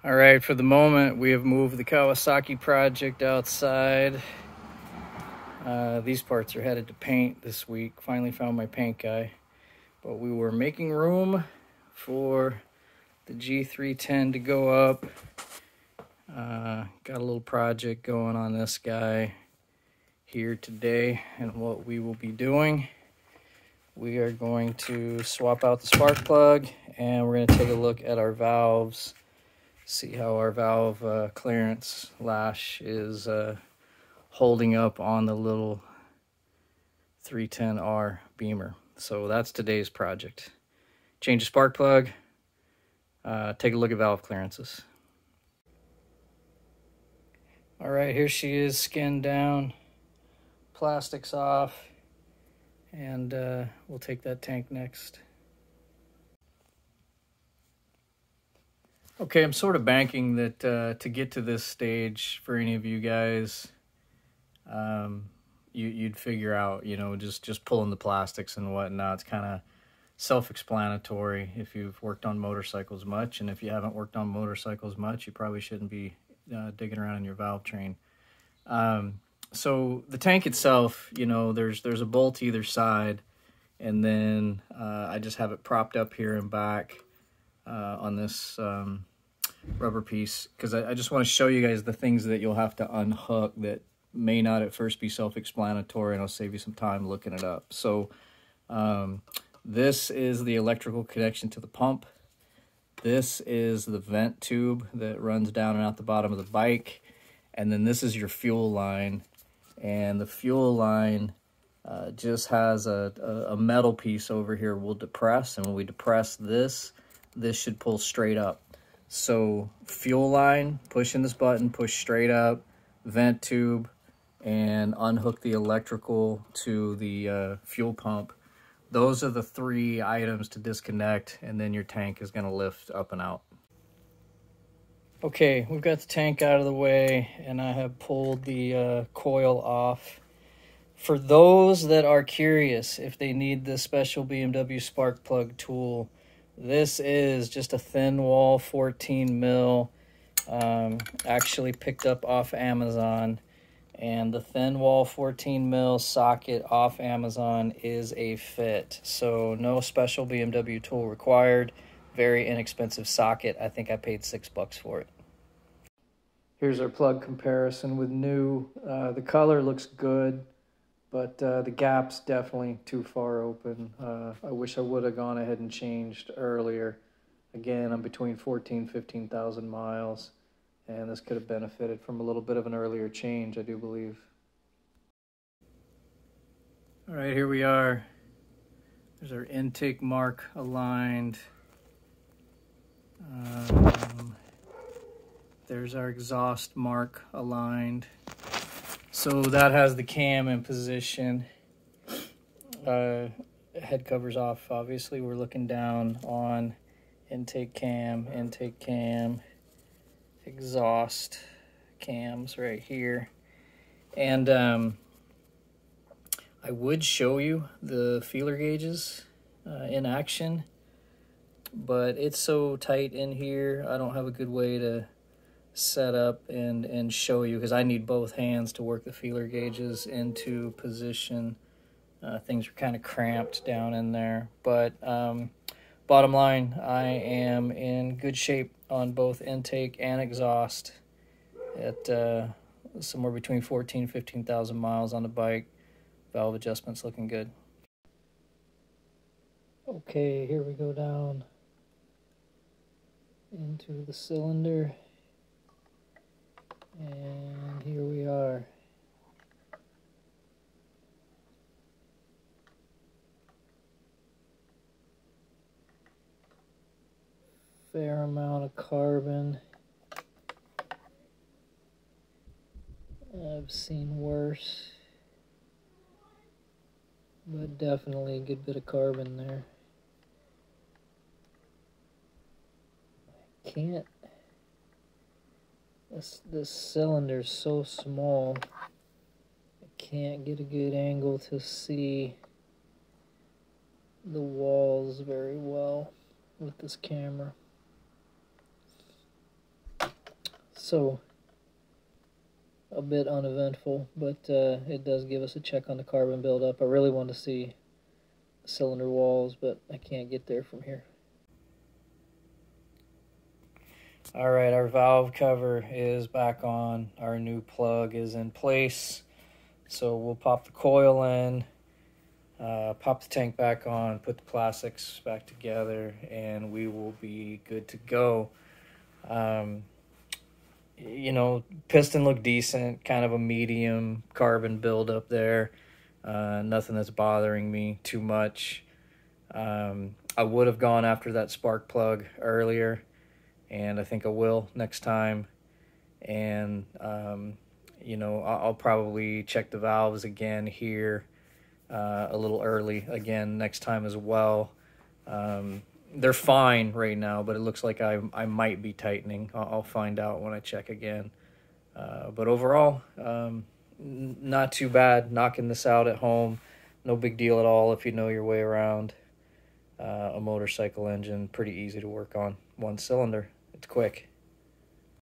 All right, for the moment, we have moved the Kawasaki project outside. These parts are headed to paint this week. Finally found my paint guy. But we were making room for the G310 to go up. Got a little project going on this guy here today. And what we will be doing, we are going to swap out the spark plug and we're going to take a look at our valves. See how our valve clearance lash is holding up on the little 310R Beamer. So that's today's project. Change the spark plug, take a look at valve clearances. All right, here she is, skinned down, plastics off, and we'll take that tank next. Okay, I'm sort of banking that to get to this stage for any of you guys, you'd figure out, you know, just pulling the plastics and whatnot. It's kind of self-explanatory if you've worked on motorcycles much, and if you haven't worked on motorcycles much, you probably shouldn't be digging around in your valve train. So the tank itself, you know, there's a bolt either side, and then I just have it propped up here and back on this rubber piece, because I just want to show you guys the things that you'll have to unhook that may not at first be self-explanatory, and I'll save you some time looking it up. So this is the electrical connection to the pump. This is the vent tube that runs down and out the bottom of the bike, and then this is your fuel line, and the fuel line just has a metal piece over here we'll depress, and when we depress this should pull straight up. So fuel line, pushing this button, push straight up, vent tube, and unhook the electrical to the fuel pump. Those are the three items to disconnect, and then your tank is going to lift up and out. Okay, we've got the tank out of the way, and I have pulled the coil off. For those that are curious if they need this special BMW spark plug tool, this is just a thin wall 14 mil, actually picked up off Amazon. And the thin wall 14 mil socket off Amazon is a fit. So no special BMW tool required. Very inexpensive socket. I think I paid $6 for it. Here's our plug comparison with new. The color looks good, but the gap's definitely too far open. I wish I would have gone ahead and changed earlier. Again, I'm between 14,000 15,000 miles. And this could have benefited from a little bit of an earlier change, I do believe. All right, here we are. There's our intake mark aligned. There's our exhaust mark aligned. So that has the cam in position. Head covers off, obviously. We're looking down on intake cam, exhaust cams right here. And I would show you the feeler gauges in action, but it's so tight in here, I don't have a good way to set up and show you, because I need both hands to work the feeler gauges into position. Things are kind of cramped down in there, but bottom line, I am in good shape on both intake and exhaust at somewhere between 14,000 15,000 miles on the bike. Valve adjustments looking good. Okay, here we go down into the cylinder, and here we are. Fair amount of carbon. I've seen worse, but definitely a good bit of carbon there. I can't. This cylinder's so small, I can't get a good angle to see the walls very well with this camera. So a bit uneventful, but it does give us a check on the carbon buildup. I really want to see the cylinder walls, but I can't get there from here. All right, our valve cover is back on. Our new plug is in place. So we'll pop the coil in, pop the tank back on, put the plastics back together, and we will be good to go. You know, piston looked decent, kind of a medium carbon buildup there. Nothing that's bothering me too much. I would have gone after that spark plug earlier, and I think I will next time. And, you know, I'll probably check the valves again here a little early again next time as well. They're fine right now, but it looks like I might be tightening. I'll find out when I check again. But overall, not too bad. Knocking this out at home, no big deal at all if you know your way around a motorcycle engine. Pretty easy to work on. One cylinder. It's quick.